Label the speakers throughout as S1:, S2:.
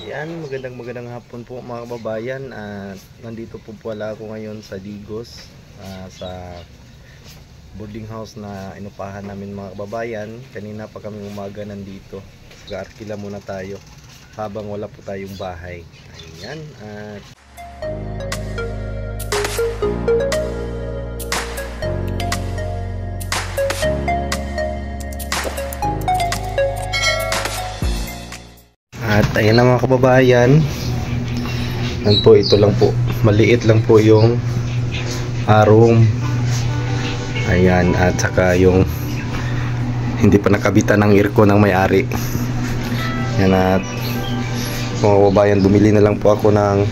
S1: Ayan, magandang hapon po mga kababayan. Nandito po pala ako ngayon sa Digos, sa boarding house na inupahan namin mga kababayan. Kanina pa kami umaga nandito. Mag-arkila muna tayo habang wala po tayong bahay. Ayan, at ayan na mga kababayan. Yan po, ito lang po, maliit lang po yung room. Ayan, at saka yung hindi pa nakabitan ng aircon ng may-ari. Yan, at mga kababayan, bumili na lang po ako ng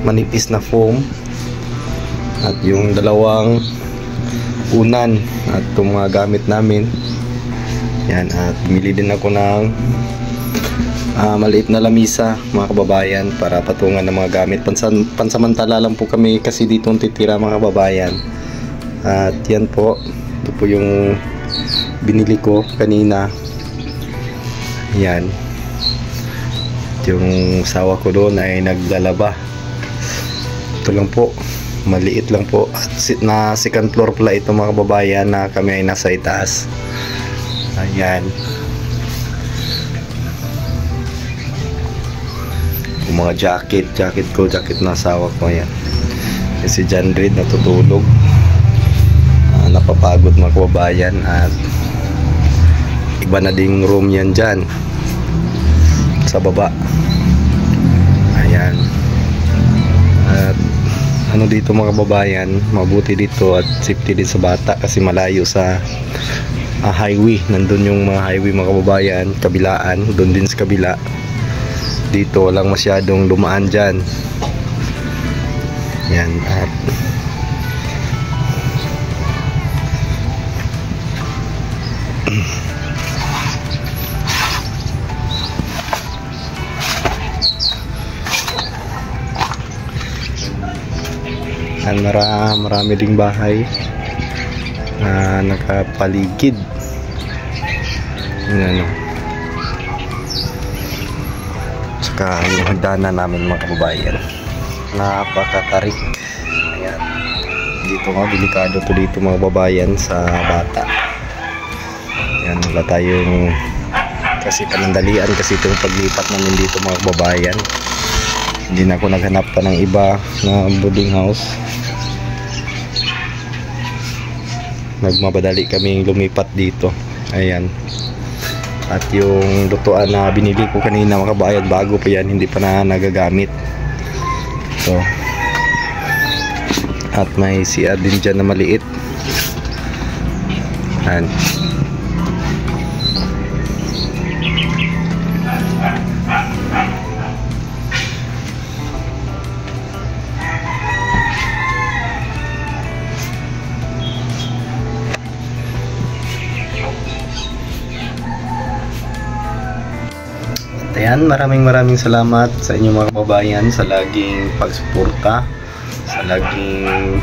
S1: manipis na foam at yung dalawang unan at itong mga gamit namin. Yan, at bumili din ako ng maliit na lamisa mga kababayan para patungan ng mga gamit. Pansamantala lang po kami kasi dito titira mga kababayan. At yan po, ito po yung binili ko kanina. Yan, yung sawa ko doon ay naglalaba. Ito lang po, maliit lang po. At na second floor pala ito mga kababayan, na kami ay nasa itaas. Ayan, yung mga jacket na asawa ko. Yan, si John Reed natutulog, napapagod mga kababayan. At iba na ding room yan dyan sa baba. Ayan, at ano dito mga kababayan, mabuti dito at safety din sa bata kasi malayo sa highway. Nandun yung mga highway mga kababayan, kabilaan, doon din sa kabila. Dito walang masyadong dumaan dyan. Yan, at marami ding bahay na nakapaligid. Ano, saka yung hagdanan namin mga kababayan, napakatarik. Ayan, dito nga, delikado to dito mga kababayan sa bata. Ayan, wala tayong kasi panandalian kasi itong paglipat namin dito mga kababayan. Hindi na ako naghanap pa ng iba na boarding house. Nagmamadali kaming lumipat dito. Ayan, at yung lutuan na binili ko kanina mga kabayan, bago pa yan, hindi pa na nagagamit. So, at may CR din dyan na maliit. Ayan, ayan, maraming salamat sa inyo mga kababayan sa laging pagsuporta, sa laging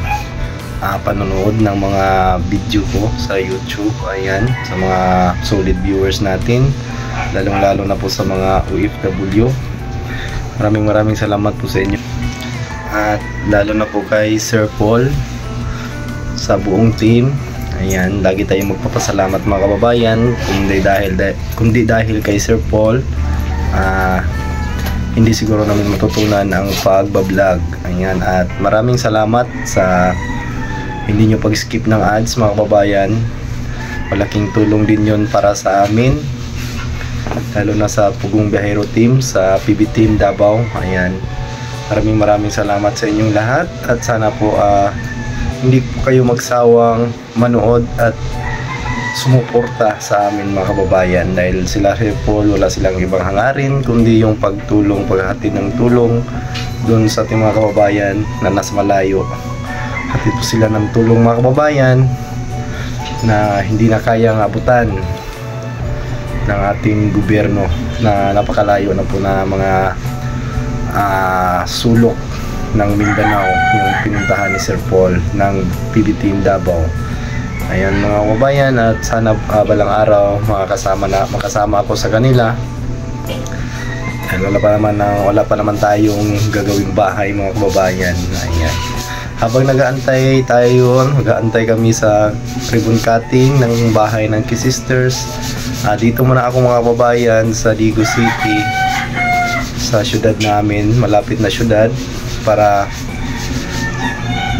S1: panonood ng mga video ko sa YouTube. Ayan, sa mga solid viewers natin, lalong-lalo na po sa mga OFW. Maraming salamat po sa inyo. At lalo na po kay Sir Paul, sa buong team. Ayan, lagi tayong magpapasalamat mga kababayan. Kundi dahil kay Sir Paul, hindi siguro namin matutunan ang pagbablog. Ayan, at maraming salamat sa hindi nyo pag-skip ng ads mga kababayan. Malaking tulong din yon para sa amin, lalo na sa Pugong Biyahero Team, sa PB Team Davao. Ayan, maraming salamat sa inyong lahat. At sana po hindi po kayo magsawang manood at sumuporta sa amin mga kababayan, dahil sila Sir Paul, wala silang ibang hangarin kundi yung pagtulong, paghatid ng tulong doon sa ating mga kababayan na nasa malayo. Hatid po sila ng tulong mga kababayan na hindi na kayang abutan ng ating gobyerno, na napakalayo na po na mga sulok ng Mindanao yung pinuntahan ni Sir Paul ng PB Team Davao. Ayan mga kababayan, at sana balang araw makasama ako sa kanila Dahil wala pa naman tayong gagawing bahay mga kababayan. Ayan. Habang nag-aantay kami sa ribbon cutting ng bahay ng Kisisters. Dito muna ako mga kababayan sa Digo City, sa syudad namin, malapit na syudad, para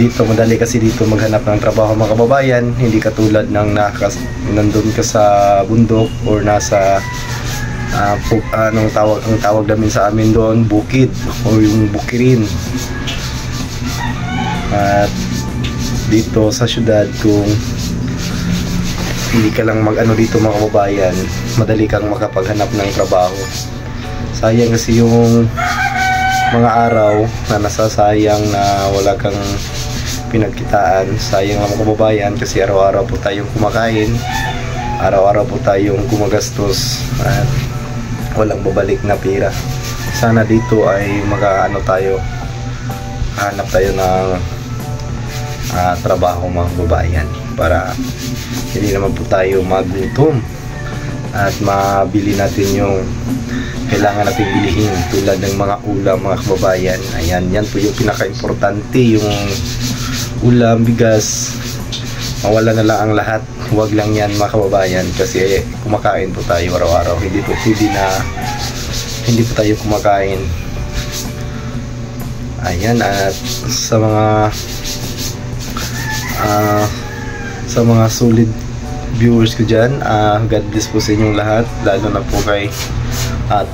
S1: dito madali kasi dito maghanap ng trabaho mga kababayan, hindi katulad ng nandun ka sa bundok or nasa ang tawag namin sa amin doon, bukid o yung bukirin. At dito sa syudad, kung hindi ka lang dito mga kababayan, madali kang makapaghanap ng trabaho. Sayang kasi yung mga araw na nasasayang na wala kang pinagkitaan. Sayang lang mga kababayan, kasi araw-araw po tayong kumakain, araw-araw po tayong gumagastos at walang babalik na pera. Sana dito ay hanap tayo ng trabaho mga kababayan, para hindi naman po tayo magutom at mabili natin yung kailangan natin bilihin, tulad ng mga ulam mga kababayan. Ayan, yan po yung pinaka-importante, yung ulam, bigas. Mawala na lang ang lahat, huwag lang yan mga kababayan, kasi kumakain po tayo araw-araw. Hindi po tayo kumakain. Ayan, at sa mga solid viewers ko dyan, God bless po sa inyong lahat, lalo na po kay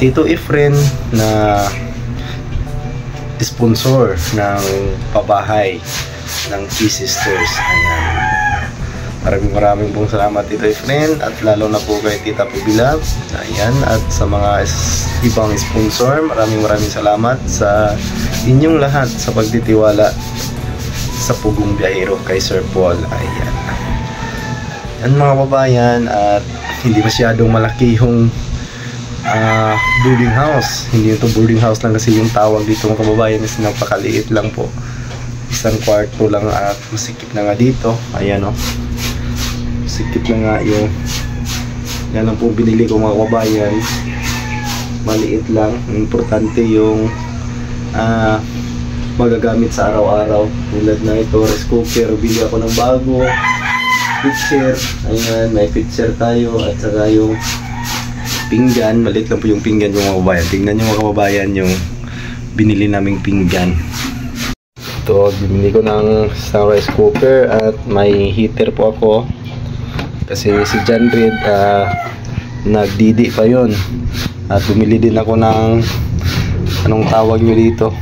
S1: Tito Efren na sponsor ng pabahay ng Kisisters. Ayan, maraming pong salamat Tito Efren, at lalo na po kay Tita Pubilab. Ayan, at sa mga ibang sponsor, maraming salamat sa inyong lahat sa pagtitiwala sa Pugong Biyahero kay Sir Paul. Ayan. Yan mga kababayan, at hindi masyadong malaki yung boarding house. Hindi ito boarding house lang, kasi yung tawag dito mga kababayan is napakaliit lang po. Isang kwarto lang, at masikip na nga dito. Ayan o. Masikip na nga yung yan ang po binili ko mga kababayan. Maliit lang. Importante yung magagamit sa araw-araw, tulad na ito, rice cooker. Bili ako ng bago pitcher. Ayan, may pitcher tayo, at saka yung pinggan. Maliit lang po yung pinggan yung mga kababayan. Tingnan nyo mga kababayan yung binili naming pinggan. Ito, binili ko ng isang rice cooker, at may heater po ako kasi si John Reed nagdidi pa yon. At bumili din ako ng anong tawag nyo dito,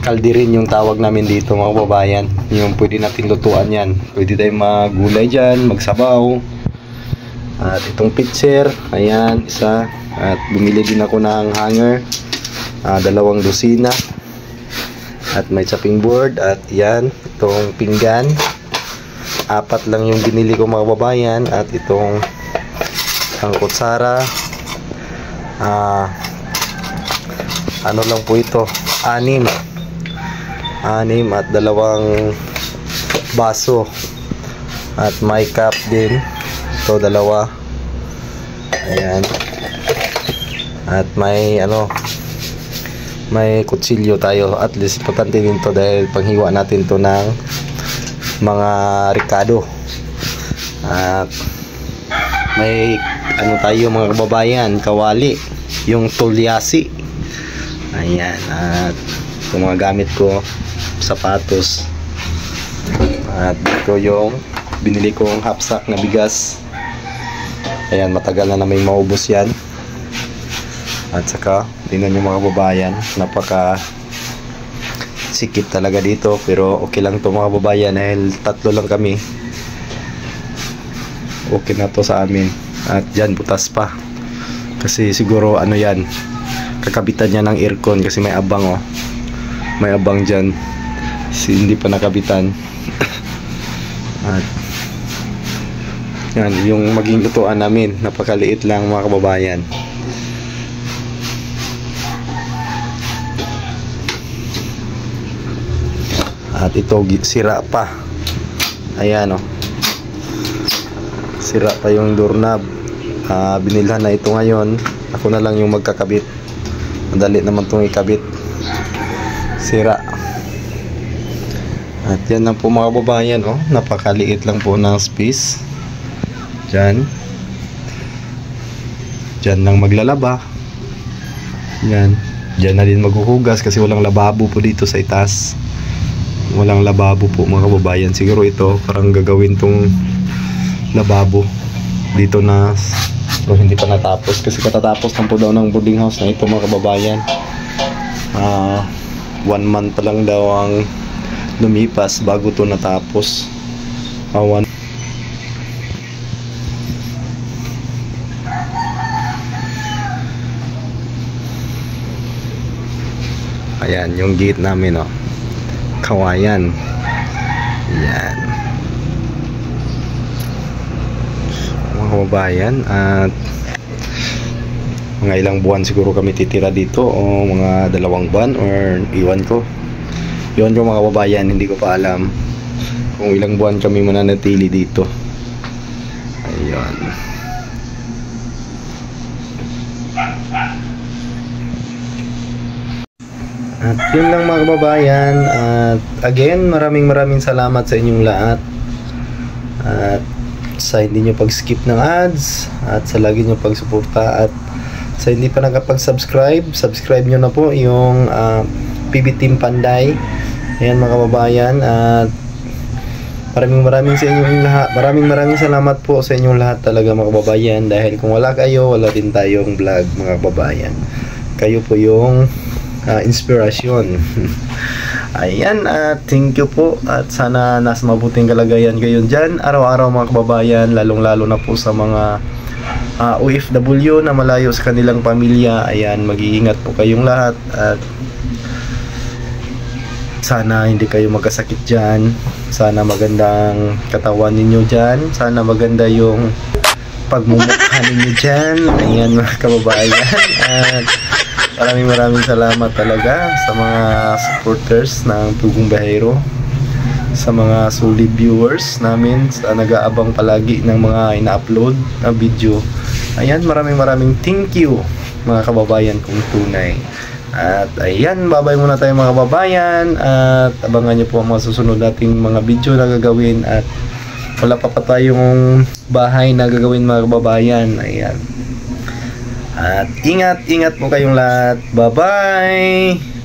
S1: kaldirin yung tawag namin dito mga kababayan. Yung pwede natin lutuan yan, pwede tayong magulay dyan, magsabaw. At itong pitcher, ayan, isa. At bumili din ako ng hanger, 2 dosina. At may chopping board, at yan, itong pinggan, 4 lang yung binili ko mga kababayan. At itong ang kutsara, ano lang po ito, 6 at 2 baso. At may cup din ito, 2. Ayan, at may may kutsilyo tayo. At least importante din to, dahil panghiwa natin to ng mga ricado. At may tayo mga kababayan, kawali, yung tulyasi. Ayan, at itong mga gamit ko, sapatos. At ito yung binili kong half sack na bigas. Ayan, matagal na may maubos yan. At saka tingnan nyo mga kababayan, napaka sikip talaga dito, pero okay lang to mga kababayan, dahil 3 lang kami. Okay na to sa amin. At dyan butas pa, kasi siguro yan, kakabitan niya ng aircon, kasi may abang may abang dyan, hindi pa nakabitan. At yan yung maging lutuan namin, napakaliit lang mga kababayan. At ito sira pa. Ayan sira pa yung doorknob. Binilhan na ito ngayon. Ako na lang yung magkakabit. Madali naman itong ikabit. Sira. At yan lang po mga kababayan, oh. Napakaliit lang po ng space. Diyan. Diyan lang maglalaba. Yan. Diyan na din maghuhugas kasi walang lababo po dito sa itaas. Walang lababo po mga kababayan. Siguro ito parang gagawin tong lababo dito na, pero hindi pa natapos kasi katatapos lang po daw ng boarding house na ito mga kababayan. 1 month pa lang daw ang lumipas bago to natapos. Ayan yung gate namin, oh. Kawayan. Yan mga kababayan, at mga ilang buwan siguro kami titira dito, o mga 2 buwan, or iwan ko mga kababayan, hindi ko pa alam kung ilang buwan kami mananatili dito. Ayun. At yun lang mga kababayan, at again maraming salamat sa inyong lahat, at sa hindi nyo pag-skip ng ads, at sa lagi nyo pagsuporta, at sa hindi pa nakapag-subscribe, subscribe nyo na po yung PB Team Panday. Ayan mga kababayan, at maraming sa inyong lahat. Maraming salamat po sa inyong lahat talaga mga kababayan, dahil kung wala kayo, wala din tayong vlog mga kababayan. Kayo po yung inspirasyon. Ayan, thank you po, at sana nasa mabuting kalagayan kayo dyan araw-araw mga kababayan, lalong-lalo na po sa mga OFW na malayo sa kanilang pamilya. Ayan, mag-iingat po kayong lahat, at sana hindi kayo magkasakit dyan, sana magandang katawan ninyo dyan, sana maganda yung pagmumukha ninyo dyan. Ayan mga kababayan, at maraming salamat talaga sa mga supporters ng Tugong Biyahero, sa mga solid viewers namin, sa nag-aabang palagi ng mga ina-upload na video. Ayan, maraming thank you mga kababayan kong tunay. At ayan, babay muna tayo mga kababayan, at abangan nyo po ang mga susunod nating mga video na gagawin, at wala pa tayong bahay na gagawin mga kababayan. Ayan. At ingat po kayong lahat. Bye-bye!